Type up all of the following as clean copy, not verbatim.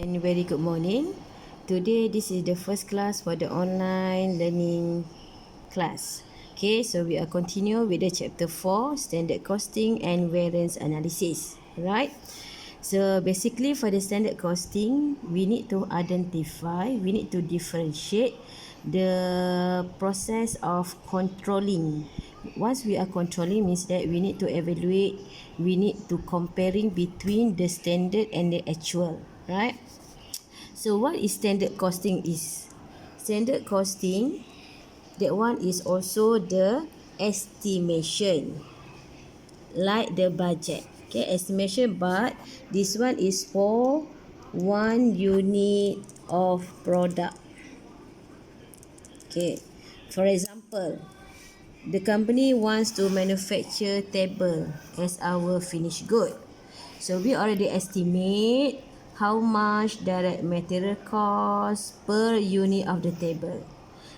And very good morning. Today this is the first class for the online learning class. Okay, so we are continue with the chapter 4, standard costing and variance analysis. Right? So basically for the standard costing, we need to differentiate the process of controlling. Once we are controlling means that we need to evaluate, we need to comparing between the standard and the actual, right? So what is standard costing is? Standard costing, that one is also the estimation, like the budget. Okay, estimation, but this one is for 1 unit of product. Okay, for example, the company wants to manufacture table as our finished good. So we already estimate how much direct material cost per unit of the table.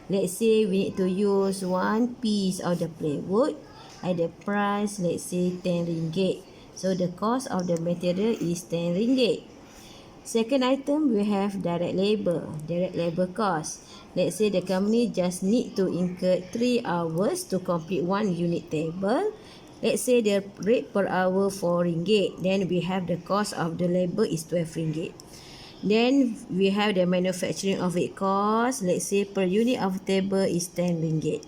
Let's say we need to use one piece of the plywood at the price, let's say 10 ringgit. So the cost of the material is 10 ringgit. Second item, we have direct labor cost. Let's say the company just need to incur 3 hours to complete 1 unit table. Let's say the rate per hour 4 ringgit. Then we have the cost of the labor is 12 ringgit. Then we have the manufacturing of it cost. Let's say per unit of table is 10 ringgit.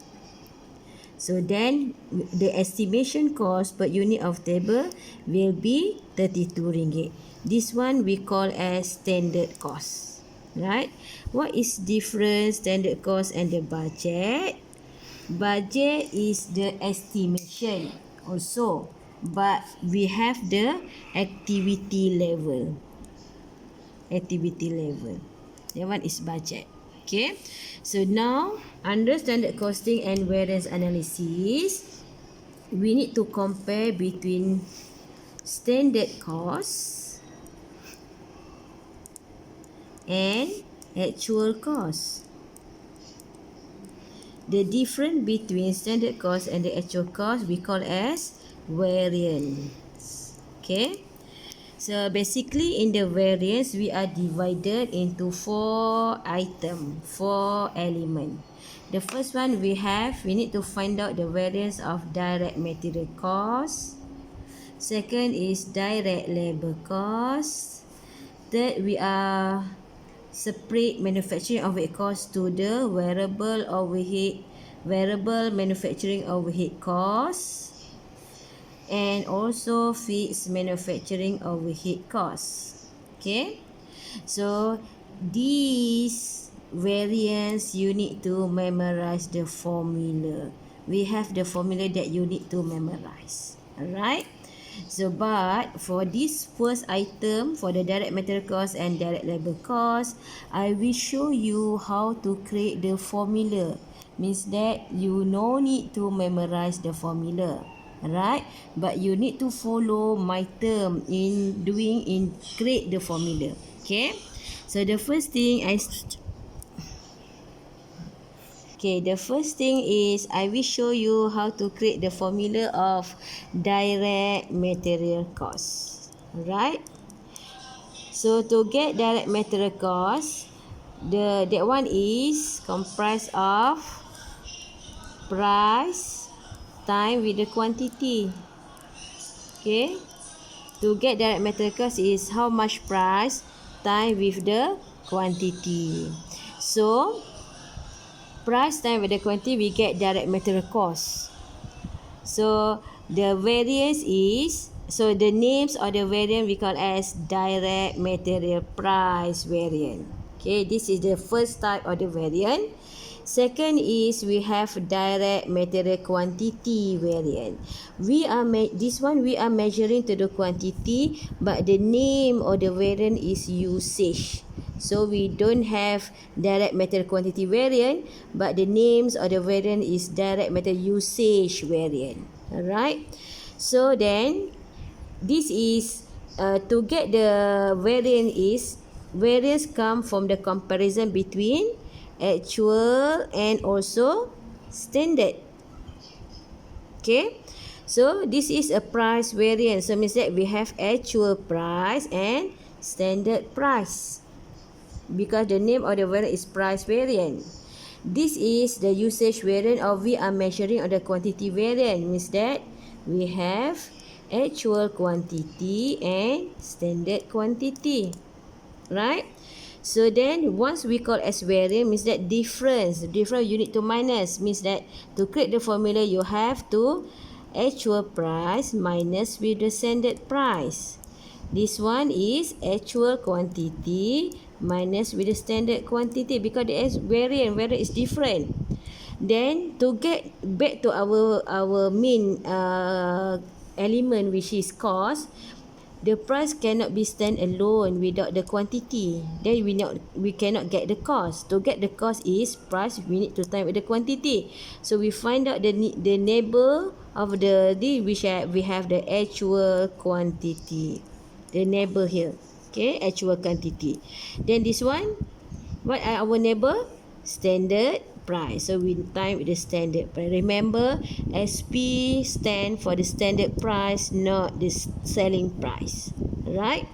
So then the estimation cost per unit of table will be 32 ringgit. This one we call as standard cost. Right? What is difference standard cost and the budget? Budget is the estimation also, but we have the activity level. That one is budget. Okay, so now under standard costing and variance analysis, we need to compare between standard cost and actual cost. The difference between standard cost and the actual cost we call as variance. Okay, so basically in the variance we are divided into 4 elements. The first one we need to find out the variance of direct material cost. Second is direct labor cost. Third, we are separate manufacturing overhead cost to the variable manufacturing overhead cost, and also fixed manufacturing overhead costs. Okay, so these variance you need to memorize the formula. We have the formula that you need to memorize. Alright, so but for this first item, for the direct material cost and direct labor cost, I will show you how to create the formula. Means that you no need to memorize the formula. Alright, but you need to follow my term in create the formula. Okay, so the first thing the first thing is I will show you how to create the formula of direct material cost. Alright, so to get direct material cost, that one is comprised of price time with the quantity. Okay, to get direct material cost is how much price time with the quantity. So price time with the quantity we get direct material cost. So the variance is, so the names of the variance we call as direct material price variance. Okay, this is the first type of the variance. Second is we have direct material quantity variant. This one we are measuring to the quantity, but the name of the variant is usage. So we don't have direct material quantity variant, but the names of the variant is direct material usage variant. Alright. So then this is to get the variance come from the comparison between actual and also standard. Okay, so this is a price variance, so means that we have actual price and standard price. because the name of the variant is price variant. This is the usage variant, or we are measuring on the quantity variant. Means that we have actual quantity and standard quantity, right? So then once we call as variant, means that difference you need to minus. Means that to create the formula, you have to actual price minus with the standard price. This one is actual quantity minus with the standard quantity, because the variant is different. Then to get back to our main element, which is cost, the price cannot be stand alone without the quantity. Then we cannot get the cost. To get the cost is price, we need to time with the quantity. So we find out the neighbor of which we have the actual quantity. The neighbor here. Okay, actual quantity. Then this one, what are our neighbor? Standard price. So we time with the standard price. Remember, SP stand for the standard price, not the selling price. Right?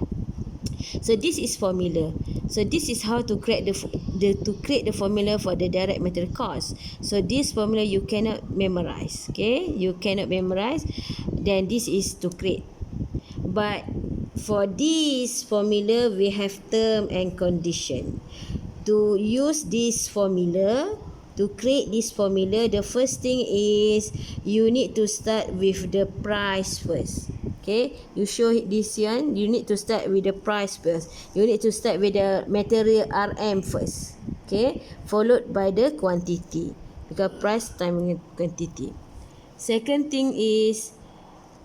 So this is formula. So this is how to create to create the formula for the direct material cost. So this formula you cannot memorize. Okay, you cannot memorize. Then this is to create. But for this formula, we have term and condition. To use this formula, to create this formula, the first thing is you need to start with the price first. Okay, you show this one, you need to start with the price first. You need to start with the material RM first. Okay, followed by the quantity, because price times quantity. Second thing is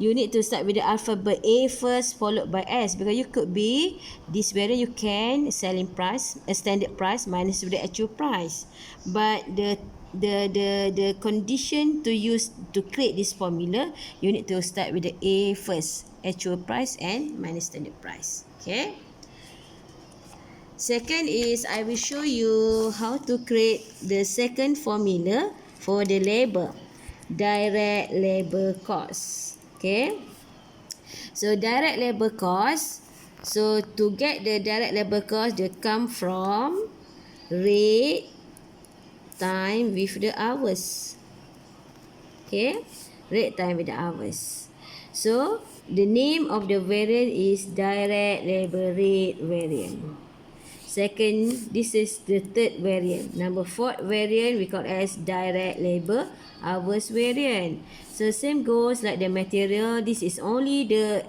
you need to start with the alphabet A first, followed by S, because you could be this variant, you can selling price, a standard price minus with the actual price. But the condition to use to create this formula, you need to start with the A first, actual price and minus standard price. Okay. Second is I will show you how to create the second formula for the labor, direct labor cost. Okay. So direct labor cost. So to get the direct labor cost, they come from rate time with the hours. Okay. Rate time with the hours. So the name of the variant is direct labor rate variant. Second, this is the third variant. Number fourth variant we call as direct labor hours variant. So same goes like the material. This is only the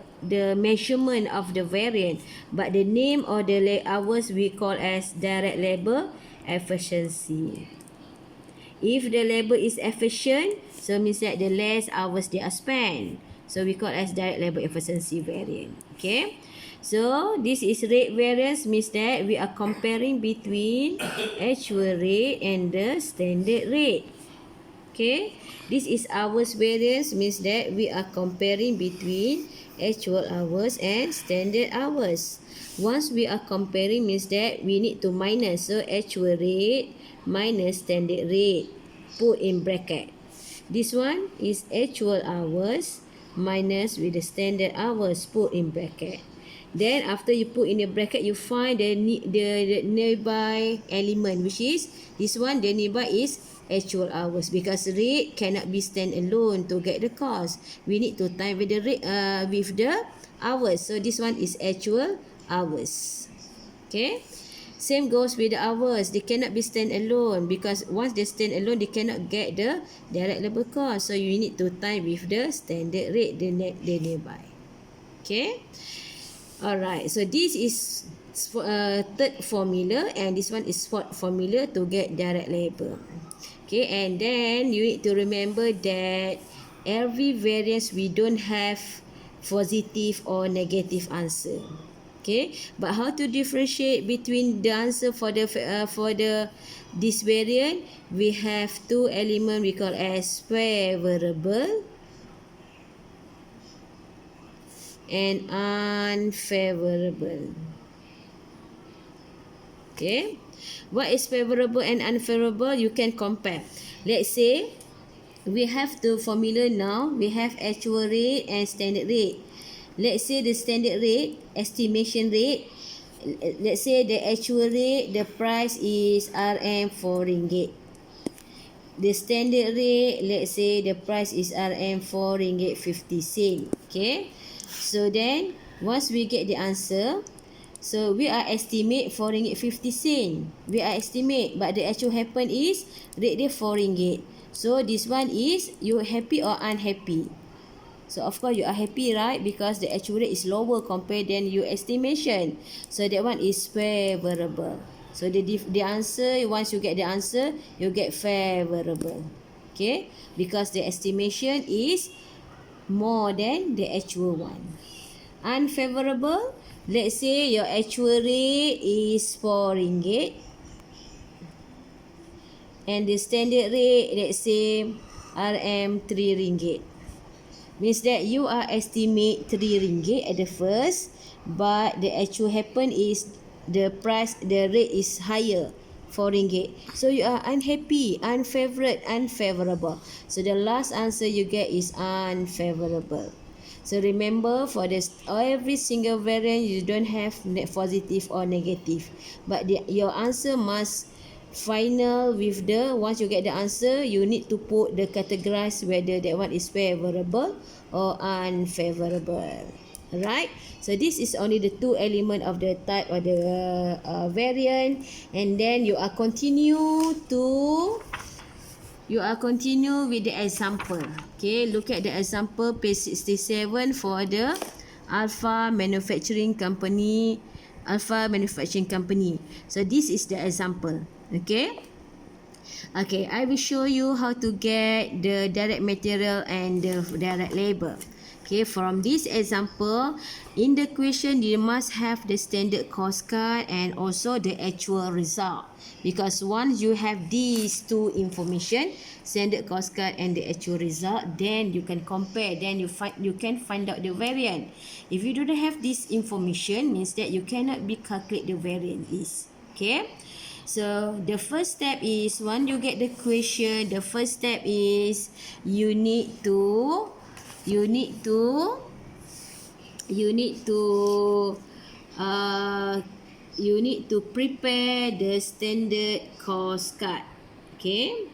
measurement of the variant, but the name of the hours we call as direct labor efficiency. If the labor is efficient, so means that the less hours they are spent. So we call as direct labor efficiency variant. Okay. So this is rate variance, means that we are comparing between actual rate and the standard rate. Okay. This is hours variance, means that we are comparing between actual hours and standard hours. Once we are comparing, means that we need to minus. So actual rate minus standard rate, put in bracket. This one is actual hours minus with the standard hours, put in bracket. Then after you put in the bracket, you find the nearby element, which is this one. The nearby is actual hours, because rate cannot be stand alone to get the cost. We need to time with the rate with the hours. So this one is actual hours. Okay. Same goes with the hours. They cannot be stand alone, because once they stand alone, they cannot get the direct labor cost. So you need to time with the standard rate, the nearby. Okay. Alright, so this is third formula, and this one is fourth formula to get direct labor. Okay, and then you need to remember that every variance we don't have positive or negative answer. Okay, but how to differentiate between the answer for this variant? We have two elements we call as favorable and unfavorable. Okay, what is favorable and unfavorable? You can compare. Let's say we have the formula now. We have actual rate and standard rate. Let's say the standard rate, estimation rate, let's say the actual rate, the price is RM4 ringgit. The standard rate, let's say the price is RM4 ringgit 50 sen. Okay, so then once we get the answer, so we are estimate 4 ringgit 50 sen. We are estimate, but the actual happen is rate dia 4 ringgit. So this one is you happy or unhappy? So of course you are happy, right? Because the actual rate is lower compared than your estimation. So that one is favorable. So the answer, once you get the answer, you get favorable. Okay? Because the estimation is more than the actual one. Unfavorable, let's say your actual rate is 4 ringgit and the standard rate, let's say RM3 ringgit. Means that you are estimate 3 ringgit at the first, but the actual happen is the price, the rate is higher, 4 ringgit. So you are unhappy, unfavorable. So the last answer you get is unfavorable. So remember, for this every single variant you don't have positive or negative, but your answer must final with the, once you get the answer, you need to put the categorize whether that one is favorable or unfavorable. Alright, so this is only the two element of the type of the variant, and then you are continue with the example. Okay, look at the example page 67 for the Alpha Manufacturing Company. So this is the example. Okay, I will show you how to get the direct material and the direct labor. Okay, from this example, in the question you must have the standard cost card and also the actual result. Because once you have these two information, standard cost card and the actual result, then you can compare, then you can find out the variant. If you don't have this information, means that you cannot be calculate the variant is. Okay, so the first step is, when you get the question, the first step is you need to prepare the standard cost card. Okay,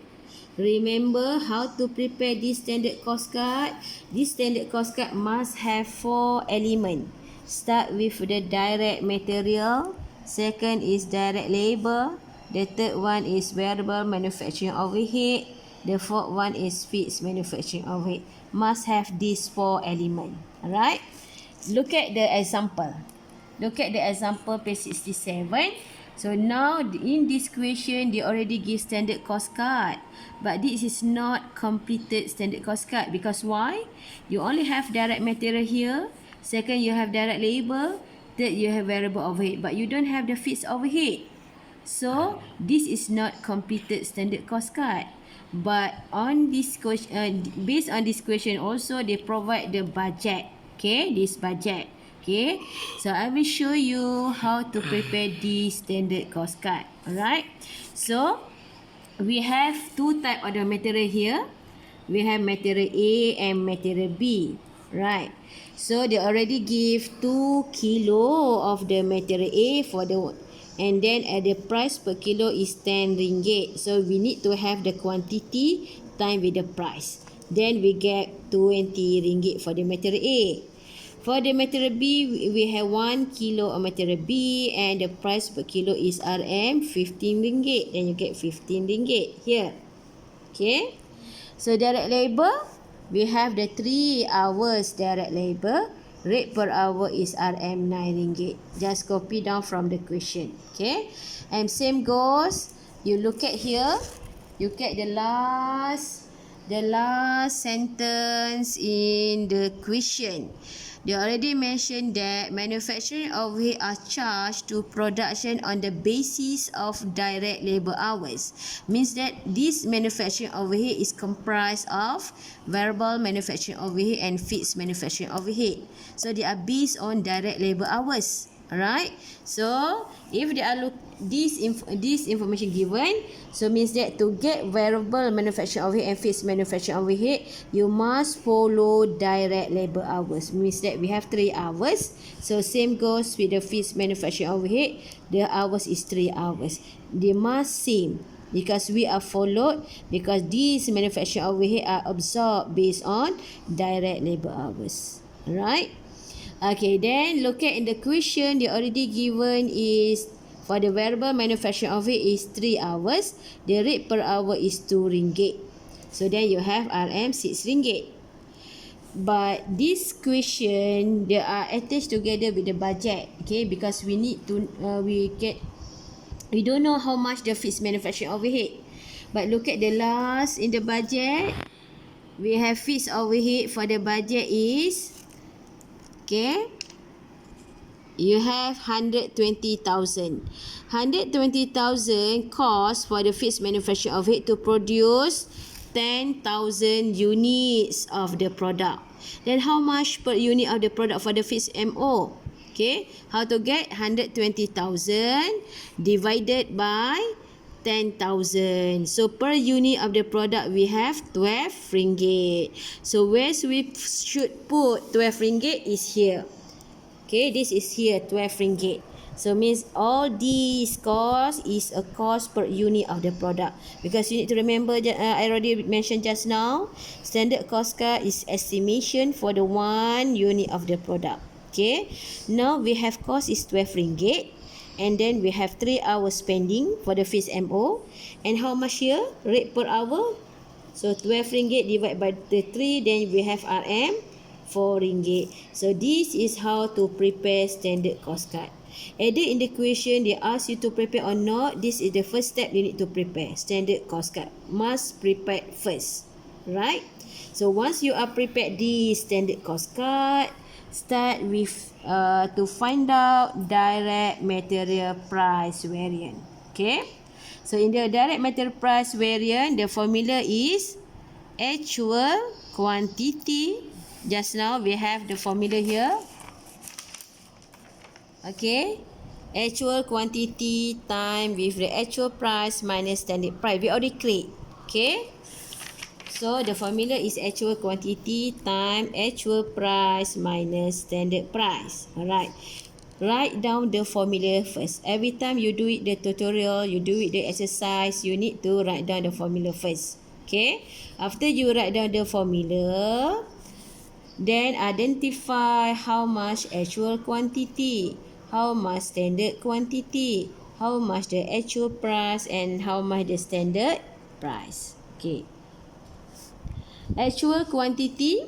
remember how to prepare this standard cost card. This standard cost card must have 4 elements. Start with the direct material, second is direct labor, the third one is variable manufacturing overhead, the fourth one is fixed manufacturing overhead. Must have these 4 elements. Alright, look at the example. Look at the example page 67. So now in this question, they already give standard cost card. But this is not completed standard cost card. Because why? You only have direct material here. Second, you have direct labor. Third, you have variable overhead. But you don't have the fixed overhead. So this is not completed standard cost card. But on this question, based on this question also, they provide the budget. Okay, this budget. Okay, so I will show you how to prepare this standard cost card. Alright, so we have two type of the material here. We have material A and material B. Right, so they already give 2 kilo of the material A for the, and then at the price per kilo is 10 ringgit. So we need to have the quantity time with the price. Then we get 20 ringgit for the material A. For the material B, we have 1 kilo of material B and the price per kilo is RM 15 ringgit. Then you get 15 ringgit here. Okay. So direct labor, we have the 3 hours direct labor. Rate per hour is RM 9 ringgit. Just copy down from the question. Okay. And same goes, you look at here. You get the last sentence in the question. They already mentioned that manufacturing overhead are charged to production on the basis of direct labor hours. Means that this manufacturing overhead is comprised of variable manufacturing overhead and fixed manufacturing overhead. So they are based on direct labor hours. Alright, so if they are this information given, so means that to get variable manufacturing overhead and fixed manufacturing overhead, you must follow direct labor hours. Means that we have 3 hours. So same goes with the fixed manufacturing overhead. The hours is 3 hours. They must same because we are followed, because these manufacturing overhead are absorbed based on direct labor hours. Alright. Okay, then look at in the question, they already given is for the variable manufacturing overhead is 3 hours. The rate per hour is 2 ringgit. So then you have RM 6 ringgit. But this question, they are attached together with the budget. Okay, because we need to, we don't know how much the fixed manufacturing overhead. But look at the last in the budget. We have fixed overhead for the budget is, okay, you have 120,000. 120,000 cost for the fixed manufacturing overhead to produce 10,000 units of the product. Then how much per unit of the product for the fixed MO? Okay, how to get 120,000 divided by 10,000. So per unit of the product we have 12 ringgit. So where we should put 12 ringgit is here. Okay, this is here 12 ringgit. So means all these cost is a cost per unit of the product. Because you need to remember, I already mentioned just now, standard cost card is estimation for the 1 unit of the product. Okay, now we have cost is 12 ringgit. And then we have 3 hours spending for the fixed MO. And how much here? Rate per hour. So 12 ringgit divided by the 3, then we have RM 4 ringgit. So this is how to prepare standard cost card. Either in the question they ask you to prepare or not, this is the first step you need to prepare. Standard cost card must prepare first, right? So once you are prepared this standard cost card, start with to find out direct material price variance. Okay, so in the direct material price variance, the formula is actual quantity. Just now we have the formula here. Okay, actual quantity time with the actual price minus standard price. We already create. Okay, so the formula is actual quantity time actual price minus standard price. Alright, write down the formula first. Every time you do it the tutorial, you do it the exercise, you need to write down the formula first. Okay, after you write down the formula, then identify how much actual quantity, how much standard quantity, how much the actual price, and how much the standard price. Okay, actual quantity.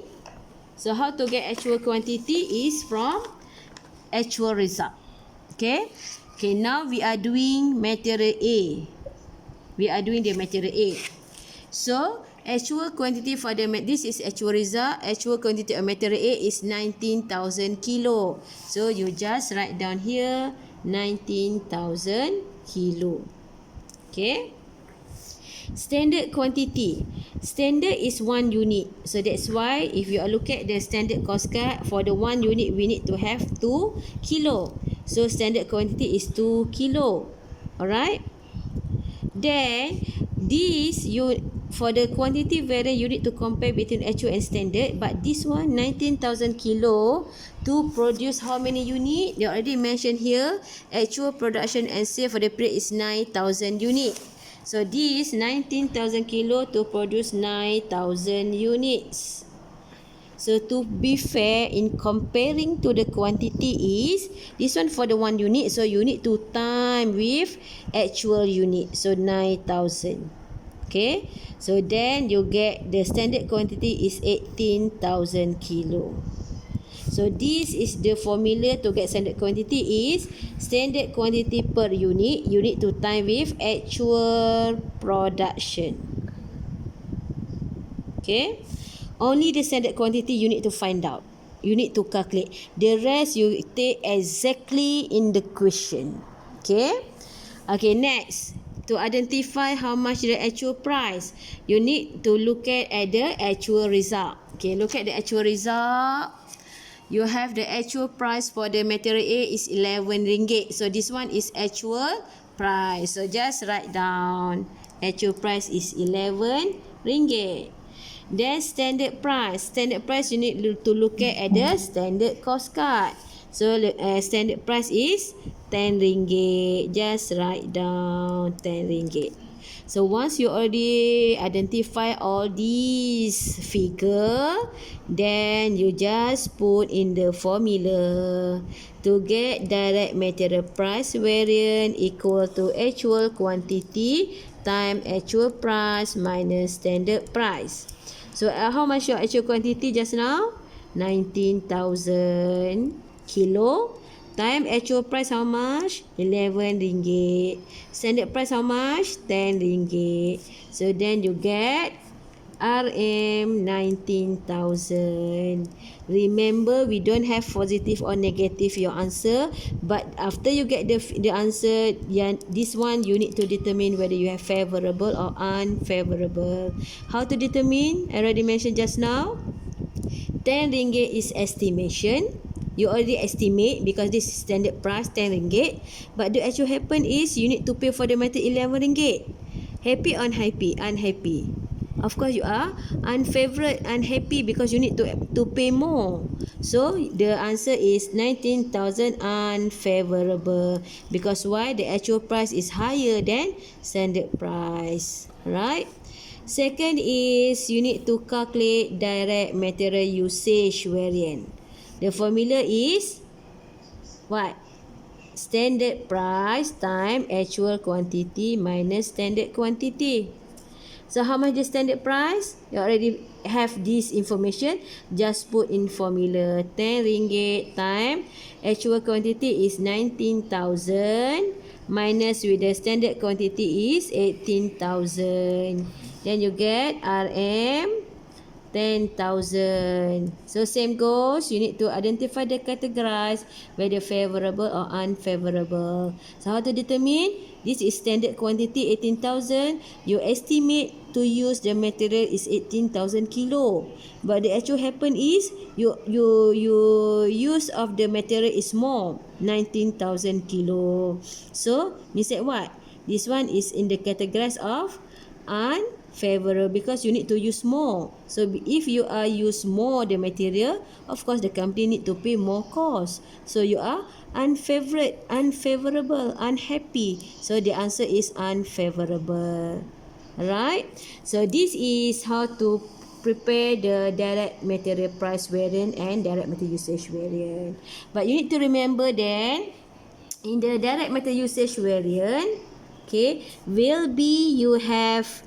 So how to get actual quantity is from actual result. Okay, okay, now we are doing material A. We are doing the material A. So actual quantity for the, this is actual result. Actual quantity of material A is 19,000 kilo. So you just write down here 19,000 kilo. Okay, standard quantity. Standard is 1 unit. So that's why if you look at the standard cost card, for the 1 unit we need to have 2 kilo. So standard quantity is 2 kilo. Alright. Then this you, for the quantity variance you need to compare between actual and standard. But this one 19,000 kilo to produce how many unit? They already mentioned here. Actual production and sale for the period is 9,000 unit. So this 19,000 kilo to produce 9,000 units. So to be fair in comparing to the quantity is this one for the 1 unit. So you need to time with actual unit. So 9,000. Okay. So then you get the standard quantity is 18,000 kilo. So this is the formula to get standard quantity is standard quantity per unit. You need to time with actual production. Okay. Only the standard quantity you need to find out. You need to calculate. The rest you take exactly in the question. Okay. Okay, next. To identify how much the actual price, you need to look at the actual result. Okay, look at the actual result. you have the actual price for the material A is 11 ringgit. So this one is actual price. So just write down actual price is 11 ringgit. Then standard price. Standard price you need to look at the standard cost card. So standard price is 10 ringgit. Just write down 10 ringgit. So once you already identify all these figure, then you just put in the formula to get direct material price variance equal to actual quantity times actual price minus standard price. So how much your actual quantity just now? 19,000 kilo. Time actual price how much? 11 ringgit. Standard price how much? 10 ringgit. So then you get RM 19,000. Remember, we don't have positive or negative your answer, but after you get the answer, this one you need to determine whether you have favorable or unfavorable. How to determine? I already mentioned just now. 10 ringgit is estimation. You already estimate because this is standard price 10 ringgit. But the actual happen is you need to pay for the matter 11 ringgit. Happy or unhappy? Unhappy. Of course you are unhappy because you need to pay more. So the answer is 19,000 unfavorable. Because why? The actual price is higher than standard price. Right? Second is you need to calculate direct material usage variance. The formula is what? Standard price times actual quantity minus standard quantity. So how much is standard price? You already have this information. Just put in formula 10 ringgit times actual quantity is 19,000 minus with the standard quantity is 18,000. Then you get RM 10,000. So same goes, you need to identify the categorize whether favorable or unfavorable. So how to determine? This is standard quantity 18,000. You estimate to use the material is 18,000 kilo. But the actual happen is you use of the material is more 19,000 kilo. So means that what? This one is in the categories of unfavorable because you need to use more. So if you are use more the material, of course the company need to pay more cost. So you are unfavorable, unhappy. So the answer is unfavorable. Alright. So this is how to prepare the direct material price variance and direct material usage variance. But you need to remember then in the direct material usage variance, okay, will be you have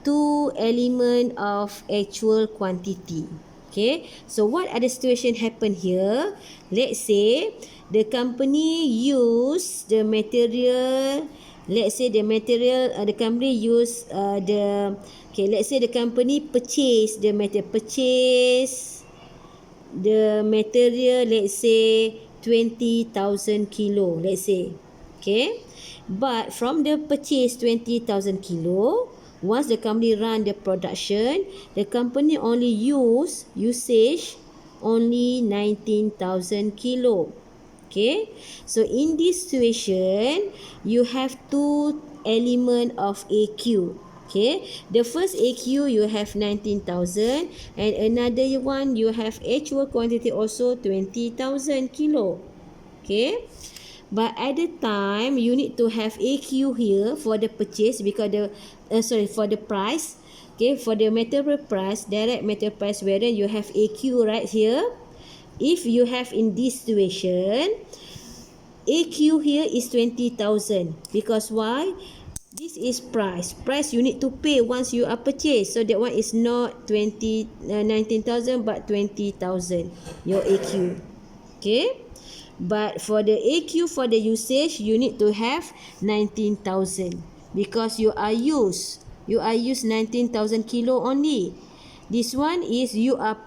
two element of actual quantity. Okay, so what other situation happen here? Let's say the company use the material. Let's say the material the company use let's say the company purchase the material, let's say 20,000 kilo, let's say. Okay, but from the purchase 20,000 kilo, once the company run the production, the company only usage only 19,000 kilo. Okay, so in this situation you have two element of AQ. Okay, the first AQ you have 19,000 and another one you have actual quantity also 20,000 kilo. Okay, but at the time you need to have AQ here for the purchase because for the price. Okay, for the material price, direct material price variance, you have AQ right here. If you have in this situation, AQ here is 20,000 because why? This is price. Price you need to pay once you are purchased. So that one is not 19,000 but 20,000 your AQ. Okay? But for the AQ for the usage, you need to have 19,000 because you are use 19,000 kilo only. This one is you are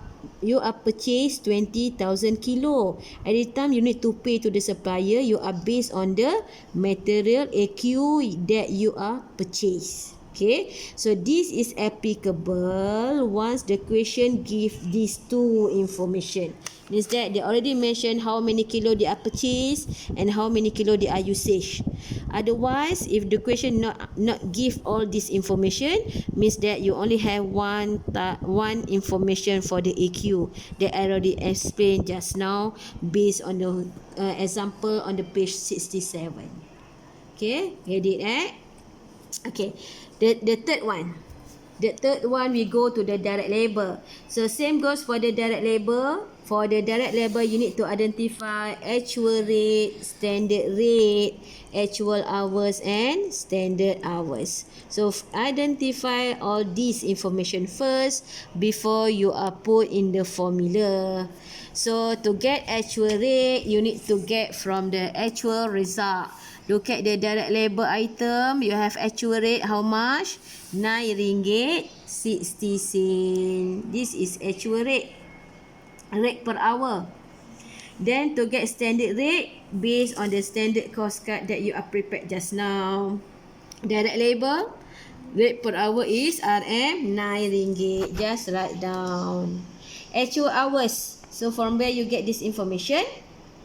purchased 20,000 kilo. At the time you need to pay to the supplier, you are based on the material AQ that you are purchased. Okay, so this is applicable once the question give these two information. Means that they already mentioned how many kilo they are purchased and how many kilo they are usage. Otherwise, if the question not give all this information, means that you only have one information for the AQ that I already explained just now based on the example on the page 67. Okay, get it Okay, the third one. The third one, we go to the direct labor. So same goes for the direct labor. For the direct labor, you need to identify actual rate, standard rate, actual hours and standard hours. So identify all these information first before you are put in the formula. So to get actual rate, you need to get from the actual result. Look at the direct labor item. You have actual rate how much? RM9.60. This is actual rate. Rate per hour. Then to get standard rate based on the standard cost card that you are prepared just now. Direct labor rate per hour is RM9. Just write down. Actual hours. So from where you get this information?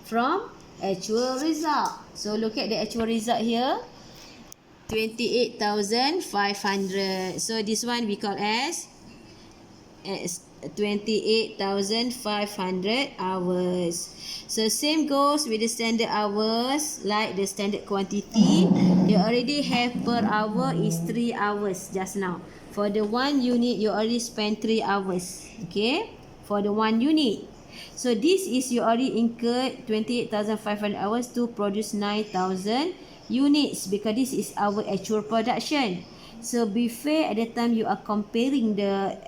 From actual result. So look at the actual result here. 28,500. So this one we call as 28,500 hours. So same goes with the standard hours, like the standard quantity. They already have per hour is 3 hours just now. For the 1 unit, you already spend 3 hours. Okay, for the 1 unit. So this is you already incurred 28,500 hours to produce 9,000 units, because this is our actual production. So be fair at the time you are comparing the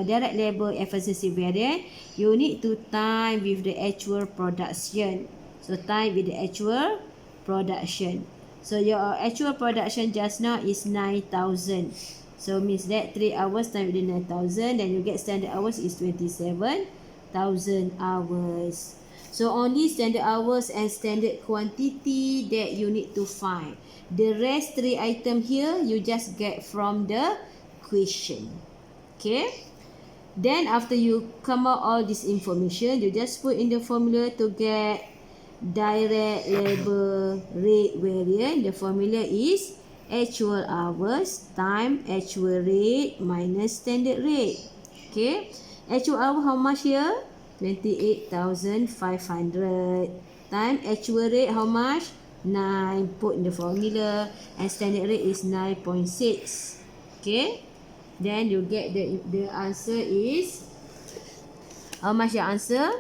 direct labor efficiency variance, you need to time with the actual production. So time with the actual production. So your actual production just now is 9,000. So means that 3 hours time with the 9,000, then you get standard hours is 27,000 hours. So only standard hours and standard quantity that you need to find. The rest 3 item here, you just get from the question. Okay. Then after you come out all this information, you just put in the formula to get direct labor rate variance. The formula is actual hours time actual rate minus standard rate. Okay. Actual hour how much here? 28,500 time actual rate how much? 9. Put in the formula, and standard rate is 9.6. Okay, then you get the answer is how much your answer?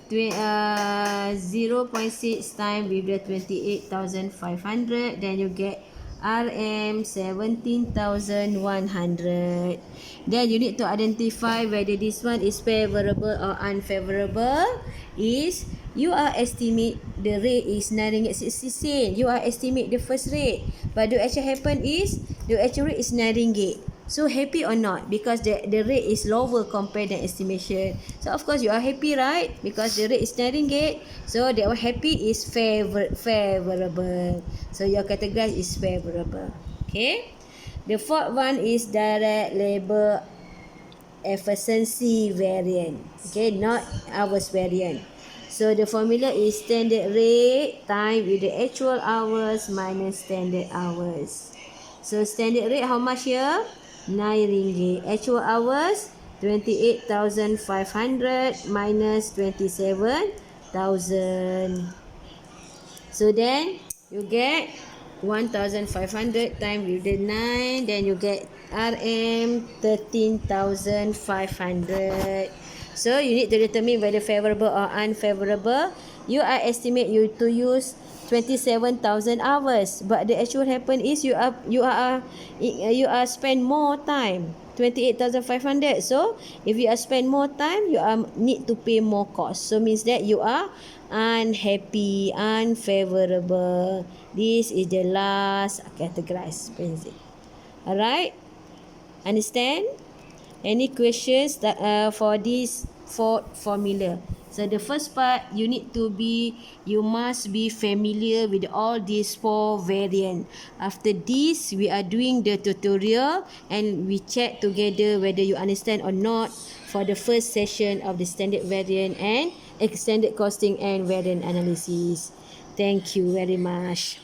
0.6 times with the 28,500, then you get RM 17,100. Then you need to identify whether this one is favorable or unfavorable. Is you are estimate the rate is 9.60 ringgit. You are estimate the first rate, but the actual happen is the actual rate is 9 ringgit. So happy or not? Because the rate is lower compared than estimation. So of course you are happy, right? Because the rate is 9 ringgit. So that one happy is favorable. So your category is favorable. Okay. The fourth one is direct labor efficiency variant. Okay, not hours variant. So the formula is standard rate time with the actual hours minus standard hours. So standard rate how much here? 9 ringgit. Actual hours 28,500 minus 27,000. So then you get 1,500 times with the 9, then you get RM 13,500. So you need to determine whether favorable or unfavorable. You are estimate you to use 27,000 hours, but the actual happen is you are spend more time, 28,500. So if you are spend more time, you are need to pay more cost. So means that you are unhappy, unfavorable. This is the last categorized. Alright, understand? Any questions that for this formula. So the first part, you must be familiar with all these 4 variants. After this, we are doing the tutorial and we check together whether you understand or not for the first session of the standard variant and extended costing and variant analysis. Thank you very much.